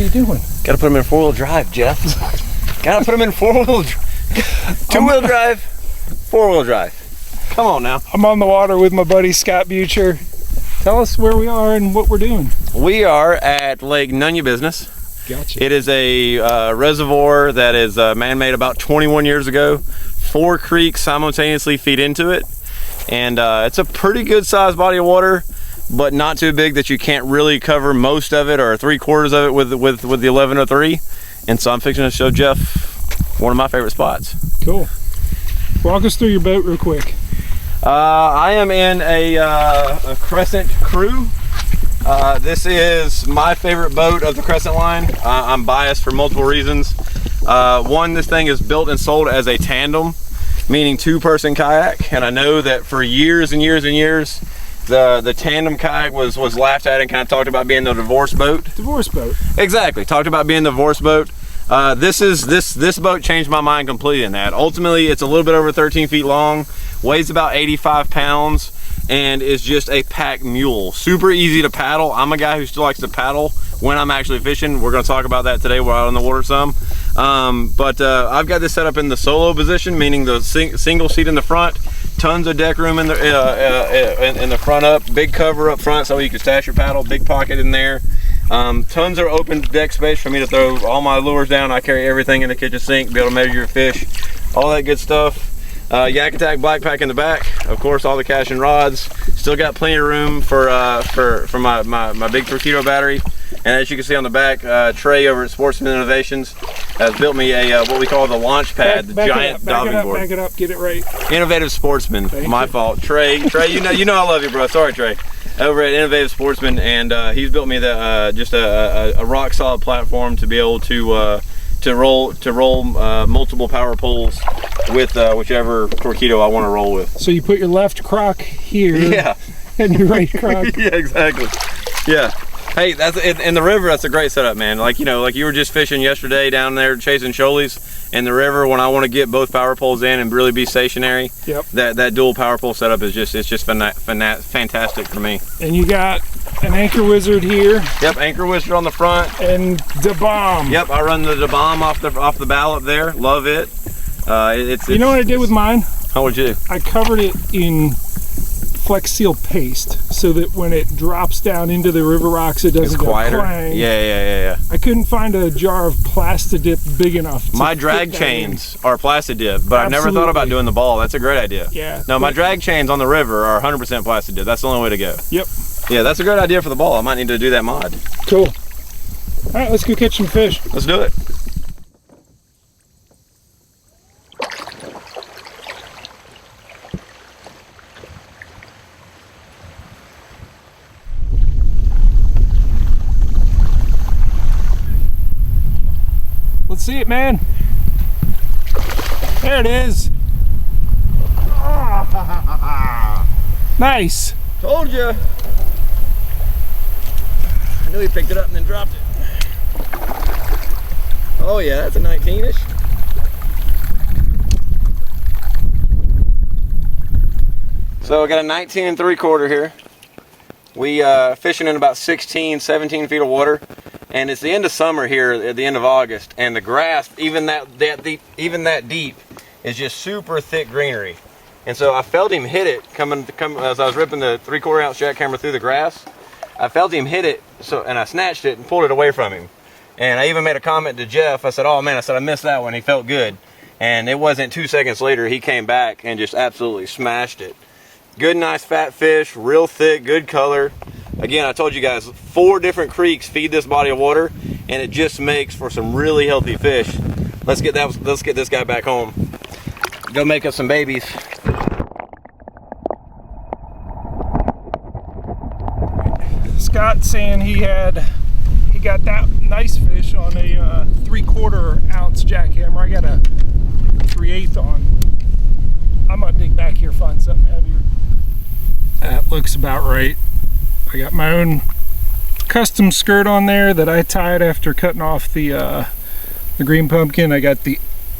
are you doing? Gotta put them in 4-wheel drive, Jeff. Gotta put them in 4-wheel drive. 2-wheel drive, 4-wheel drive. Come on now. I'm on the water with my buddy Scott Beutjer. Tell us where we are and what we're doing. We are at Lake None Ya Business. Gotcha. It is a reservoir that is man-made about 21 years ago. 4 creeks simultaneously feed into it. And it's a pretty good sized body of water, but not too big that you can't really cover most of it or 3/4 of it with the 1103. And so I'm fixing to show Jeff one of my favorite spots. Cool. Walk us through your boat real quick. I am in a Crescent Crew. This is my favorite boat of the Crescent line. I'm biased for multiple reasons. One, this thing is built and sold as a tandem, meaning 2-person kayak, and I know that for years and years and years the tandem kayak was laughed at and kind of talked about being the divorce boat. Divorce boat. Exactly, talked about being the divorce boat. This boat changed my mind completely in that. Ultimately, it's a little bit over 13 feet long, weighs about 85 pounds, and is just a pack mule. Super easy to paddle. I'm a guy who still likes to paddle when I'm actually fishing. We're gonna talk about that today. We're out on the water some. I've got this set up in the solo position, meaning the single seat in the front, tons of deck room in the front up, big cover up front so you can stash your paddle, big pocket in there. Tons of open deck space for me to throw all my lures down. I carry everything in the kitchen sink, be able to measure your fish, all that good stuff. Yak Attack black pack in the back, of course, all the casting rods. Still got plenty of room for my big torpedo battery. And as you can see on the back, Trey over at Sportsman Innovations has built me a what we call the launch pad, the giant diving board. Back it up, get it right. Innovative Sportsman, my fault. Trey, you know I love you, bro. Sorry, Trey. Over at Innovative Sportsman, and he's built me just a rock solid platform to be able to roll multiple power poles with whichever torpedo I want to roll with. So you put your left crock here, yeah, and your right crock. Yeah, exactly. Yeah. Hey, that's in the river. That's a great setup, man. Like you were just fishing yesterday down there chasing shoalies in the river. When I want to get both power poles in and really be stationary, yep, that dual power pole setup is just fantastic for me. And you got an anchor wizard here. Yep, anchor wizard on the front. And the bomb. Yep, I run the bomb off the bow up there. Love it. You know what I did with mine? How would you? I covered it in Flex Seal paste so that when it drops down into the river rocks, it doesn't go clang. Yeah. I couldn't find a jar of Plastidip big enough. My drag chains are Plastidip, but I've never thought about doing the ball. That's a great idea. Yeah. No, my drag chains on the river are 100% Plastidip. That's the only way to go. Yep. Yeah, that's a great idea for the ball. I might need to do that mod. Cool. All right, let's go catch some fish. Let's do it. Let's see it, man. There it is. Nice. Told you. I knew he picked it up and then dropped it. Oh yeah, that's a 19-ish. So I got a 19 3/4 here. We fishing in about 16, 17 feet of water. And it's the end of summer here at the end of August, and the grass, even that deep, is just super thick greenery. And so I felt him hit it coming as I was ripping the 3/4 ounce jackhammer through the grass. I felt him hit it, and I snatched it and pulled it away from him. And I even made a comment to Jeff. I said, "Oh man," I missed that one. He felt good. And it wasn't 2 seconds later he came back and just absolutely smashed it. Good, nice fat fish, real thick, good color. Again, I told you guys, 4 different creeks feed this body of water, and it just makes for some really healthy fish. Let's get this guy back home. Go make us some babies. Scott saying he got that nice fish on a 3/4 ounce jackhammer. I got a 3/8 on. I'm gonna dig back here, find something heavier. That looks about right. I got my own custom skirt on there that I tied after cutting off the green pumpkin. I got the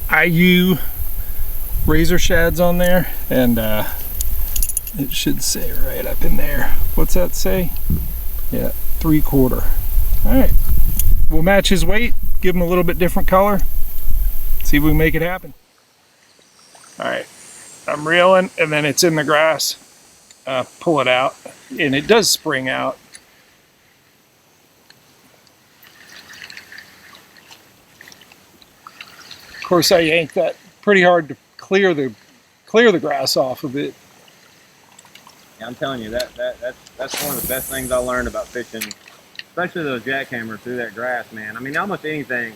IU razor shads on there, and it should say right up in there. What's that say? Yeah, 3/4. All right, we'll match his weight, give him a little bit different color, see if we can make it happen. All right, I'm reeling, and then it's in the grass. Pull it out, and it does spring out. Of course, I yanked that pretty hard to clear the grass off of it. Yeah, I'm telling you, that's one of the best things I learned about fishing, especially those jackhammers through that grass, man. I mean, almost anything,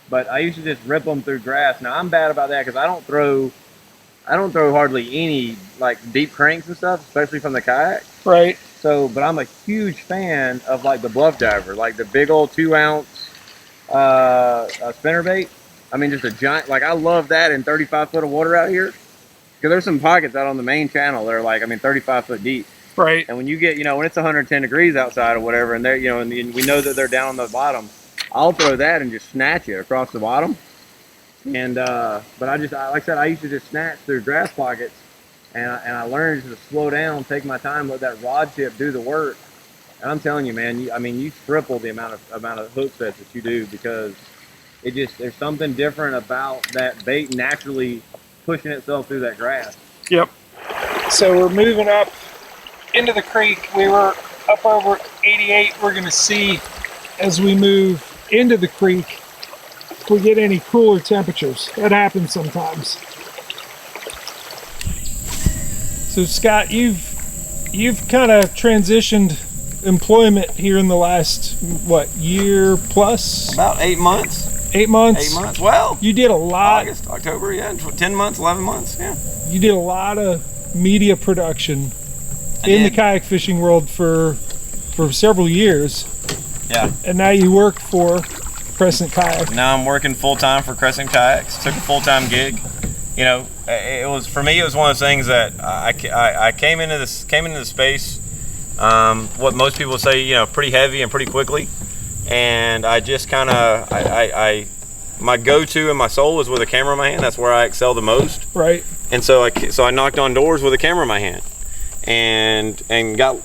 but I used to just rip them through grass. Now I'm bad about that because I don't throw hardly any like deep cranks and stuff, especially from the kayak. Right. So, but I'm a huge fan of like the bluff diver, like the big old 2-ounce spinnerbait. I mean, just a giant, like I love that in 35 foot of water out here. Because there's some pockets out on the main channel that are like, I mean, 35 foot deep. Right. And when you get, when it's 110 degrees outside or whatever, and they're, and we know that they're down on the bottom, I'll throw that and just snatch it across the bottom. And, but like I said, I used to just snatch through grass pockets, and I learned just to slow down, take my time, let that rod tip do the work. And I'm telling you, man, you triple the amount of hook sets that you do, because there's something different about that bait naturally pushing itself through that grass. Yep. So we're moving up into the creek. We were up over 88. We're going to see as we move into the creek if we get any cooler temperatures. That happens sometimes. So Scott, you've kind of transitioned employment here in the last, what, year plus? About 8 months. 8 months? 8 months. Well, you did a lot. August, October, yeah. 10 months, 11 months, yeah. You did a lot of media production in the kayak fishing world for several years. Yeah. And now you work for Crescent Kayak. Now I'm working full time for Crescent Kayaks. Took a full time gig. It was, for me, it was one of those things that I came into the space, what most people say, pretty heavy and pretty quickly. And I just kind of, my go-to and my soul is with a camera in my hand. That's where I excel the most. Right. And so I knocked on doors with a camera in my hand, and got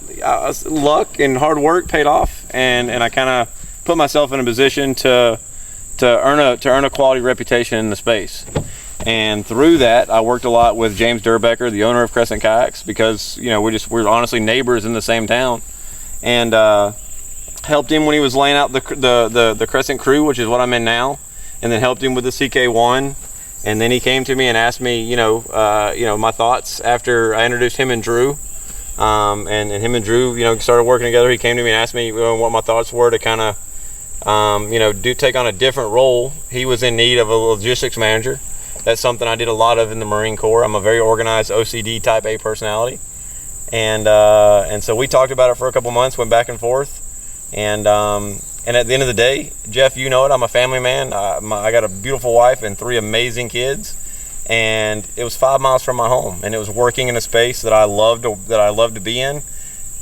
luck and hard work paid off, and I kind of put myself in a position to earn a quality reputation in the space. And through that, I worked a lot with James Durbecker, the owner of Crescent Kayaks, because we're honestly neighbors in the same town, and helped him when he was laying out the Crescent crew, which is what I'm in now, and then helped him with the CK1. And then he came to me and asked me, my thoughts after I introduced him and Drew, and him and Drew, started working together. He came to me and asked me what my thoughts were to kind of, take on a different role. He was in need of a logistics manager. That's something I did a lot of in the Marine Corps. I'm a very organized OCD type A personality, and so we talked about it for a couple months, went back and forth. And at the end of the day, Jeff, you know it, I'm a family man. I got a beautiful wife and 3 amazing kids, and it was 5 miles from my home, and it was working in a space that I loved to be in.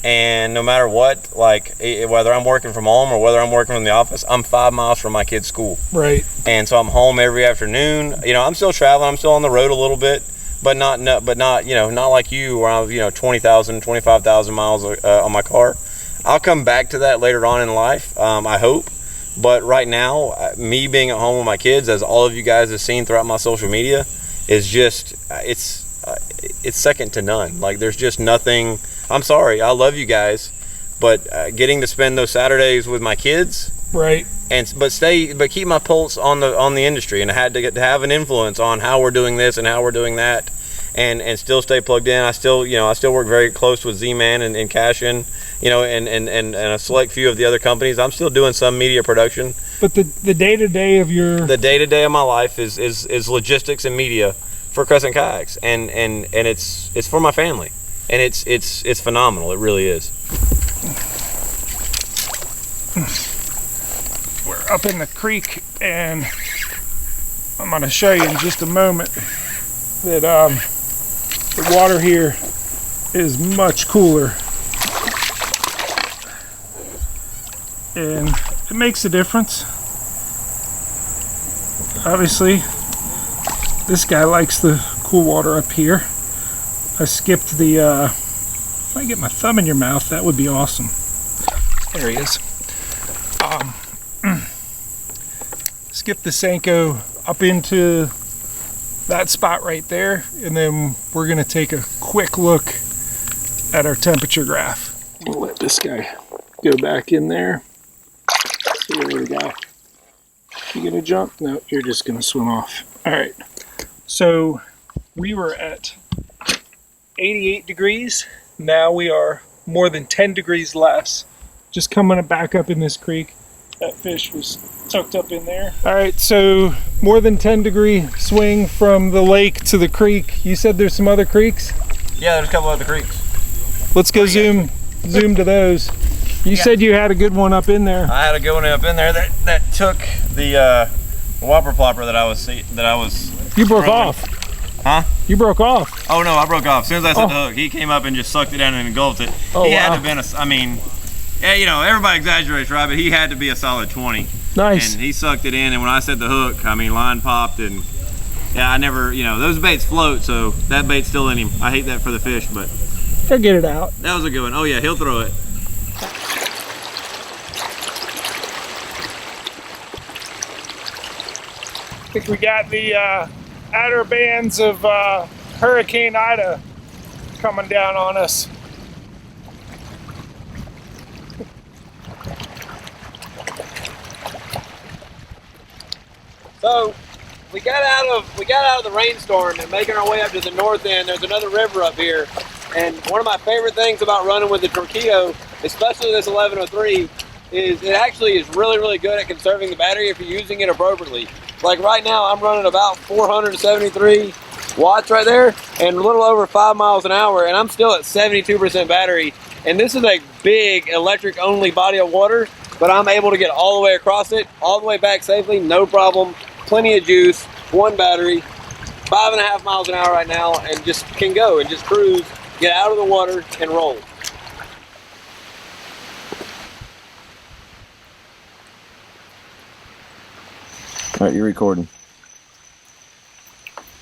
And no matter what, whether I'm working from home or whether I'm working from the office, I'm 5 miles from my kid's school. Right. And so I'm home every afternoon. I'm still traveling. I'm still on the road a little bit, but not like you, where I'm 20,000, 25,000 miles on my car. I'll come back to that later on in life, I hope. But right now, me being at home with my kids, as all of you guys have seen throughout my social media, is just, it's second to none. Like, there's just nothing. I'm sorry, I love you guys, but getting to spend those Saturdays with my kids, right? But keep my pulse on the industry, and I had to have an influence on how we're doing this and how we're doing that. And still stay plugged in. I still work very close with Z-Man and Cashin, and a select few of the other companies. I'm still doing some media production. But the day-to-day of the day-to-day of my life is logistics and media for Crescent Kayaks, and it's for my family, and it's phenomenal. It really is. We're up in the creek, and I'm going to show you in just a moment that the water here is much cooler, and it makes a difference. Obviously, this guy likes the cool water up here. I skipped the, if I get my thumb in your mouth, that would be awesome. There he is. skip the Senko up into that spot right there, and then we're gonna take a quick look at our temperature graph. We'll let this guy go back in there. See what we got. You gonna jump? No, you're just gonna swim off. All right. So we were at 88 degrees. Now we are more than 10 degrees less. Just coming back up in this creek. That fish was tucked up in there. All right, so more than 10-degree swing from the lake to the creek. You said there's some other creeks? Yeah, there's a couple other creeks. Let's go zoom to those. You said you had a good one up in there. I had a good one up in there that took the whopper plopper that I was You broke throwing. off. Huh? You broke off. Oh no, I broke off. As soon as I set the hook, he came up and just sucked it down and engulfed it. Oh, he had wow. to have been I mean, yeah, you know, everybody exaggerates, right? But he had to be a solid 20. Nice. And he sucked it in, and when I set the hook, I mean, line popped, and yeah, I never, you know, those baits float, so that bait's still in him. I hate that for the fish, but He'll get it out. that was a good one. Oh yeah, he'll throw it. I think we got the outer bands of Hurricane Ida coming down on us. So we got out of the rainstorm and making our way up to the north end. There's another river up here, and one of my favorite things about running with the Torpedo, especially this 1103, is it actually is really good at conserving the battery if you're using it appropriately. Like right now, I'm running about 473 watts right there, and a little over 5 miles an hour, and I'm still at 72% battery. And this is a big electric-only body of water, but I'm able to get all the way across it, all the way back safely, no problem. Plenty of juice, one battery, 5.5 miles an hour right now, and just can go and just cruise, get out of the water, and roll. All right, you're recording.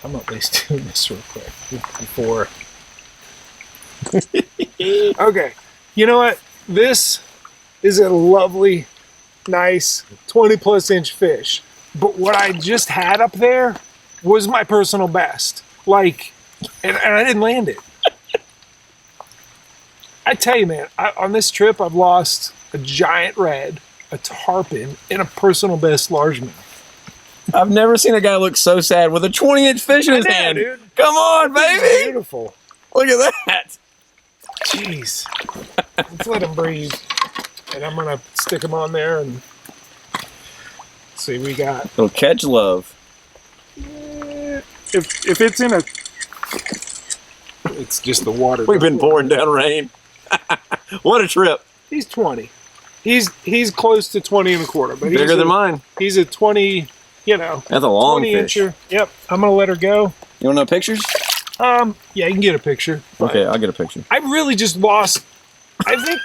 I'm at least doing this real quick before. Okay, you know what? This is a lovely, nice 20+ inch fish. But what I just had up there was my personal best. Like, and I didn't land it. I tell you, man, on this trip, I've lost a giant red, a tarpon, and a personal best largemouth. I've never seen a guy look so sad with a 20-inch fish in his hand. Dude. Come on, This is baby. beautiful. Look at that. Jeez. Let's let him breathe. And I'm going to stick him on there and see we got. Little catch love. If it's in a. It's just the water. We've been pouring down rain. What a trip. He's 20. He's close to 20 and a quarter. But Bigger than mine. He's a 20, you know. That's a long 20 fish. incher. Yep. I'm going to let her go. You want no pictures? Yeah, you can get a picture. Okay, I'll get a picture. I really just lost. I think.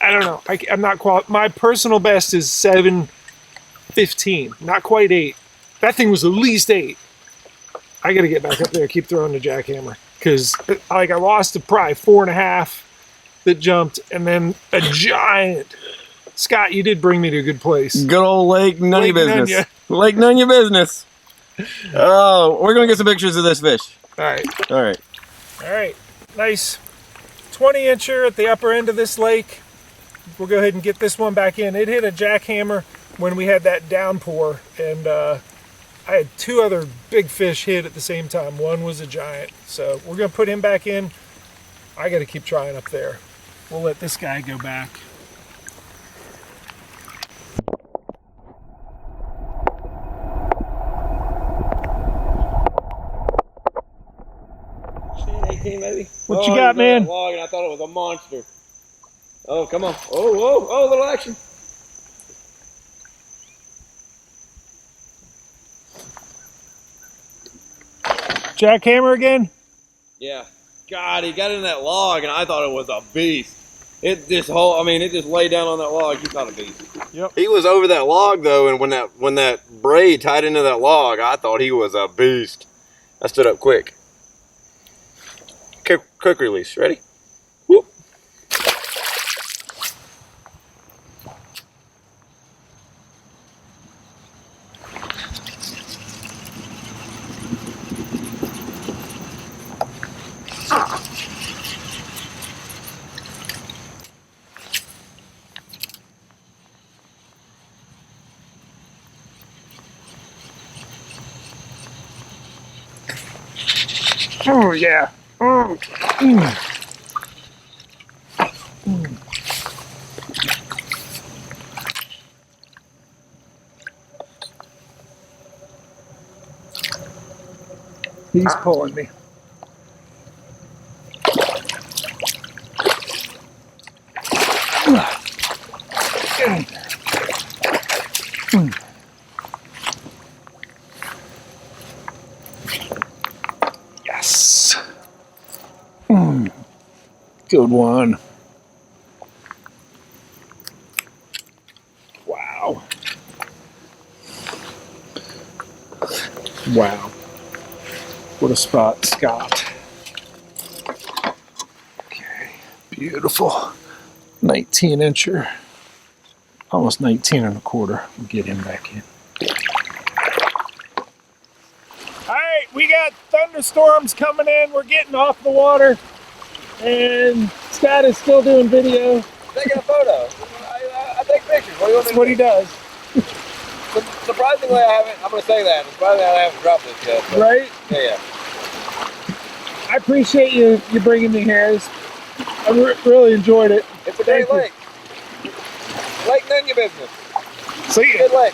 I don't know. I'm not qualified. My personal best is 7:15. Not quite 8. That thing was at least 8. I got to get back up there. Keep throwing the jackhammer because I lost to probably 4.5 that jumped, and then a giant. Scott, you did bring me to a good place. Good old Lake None Lake business. None. Lake None business. Oh, we're gonna get some pictures of this fish. All right. All right. All right. Nice 20-incher at the upper end of this lake. We'll go ahead and get this one back in. It hit a jackhammer when we had that downpour, and I had 2 other big fish hit at the same time. One was a giant. So we're going to put him back in. I got to keep trying up there. We'll let this guy go back. Maybe. What you got, man? Log, and I thought it was a monster. Oh, come on. Oh, a little action. Jackhammer again? Yeah. God, he got in that log, and I thought it was a beast. It just laid down on that log. He caught a beast. Yep. He was over that log though, and when that braid tied into that log, I thought he was a beast. I stood up quick. Quick release. Ready? Whoop. Oh yeah. Oh. He's pulling me. Yes. Good one. Wow. Wow. What a spot, Scott. Okay, beautiful. 19-incher. Almost 19 and a quarter. We'll get him back in. Alright, we got thunderstorms coming in. We're getting off the water. And Scott is still doing video. Taking a photo. I take pictures. What do you want me That's to what do? he does. Surprisingly, I haven't. I'm going to say that. Surprisingly, I haven't dropped this yet. But Right? yeah. I appreciate you bringing me here. I really enjoyed it. It's a great lake. Lake, none of your business. See ya. Good lake.